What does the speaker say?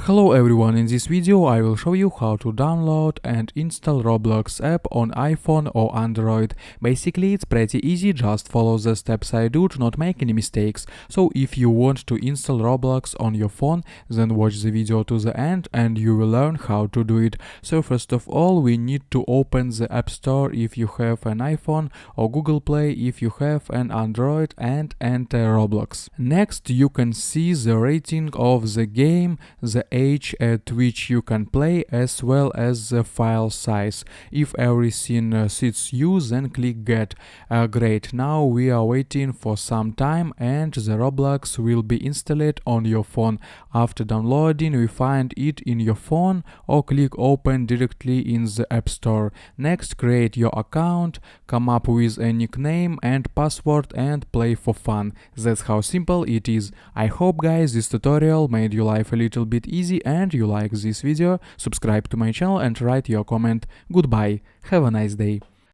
Hello everyone, in this video I will show you how to download and install Roblox app on iPhone or Android. Basically it's pretty easy, just follow the steps I do to not make any mistakes. So if you want to install Roblox on your phone, then watch the video to the end and you will learn how to do it. So first of all we need to open the App Store if you have an iPhone or Google Play if you have an Android and enter Roblox. Next you can see the rating of the game, the age at which you can play, as well as the file size. If everything suits you, then click get. Great, now we are waiting for some time and the Roblox will be installed on your phone. After downloading, we find it in your phone or click open directly in the App Store. Next, create your account, come up with a nickname and password and play for fun. That's how simple it is. I hope guys this tutorial made your life a little bit easy and you like this video. Subscribe to my channel and write your comment. Goodbye, have a nice day.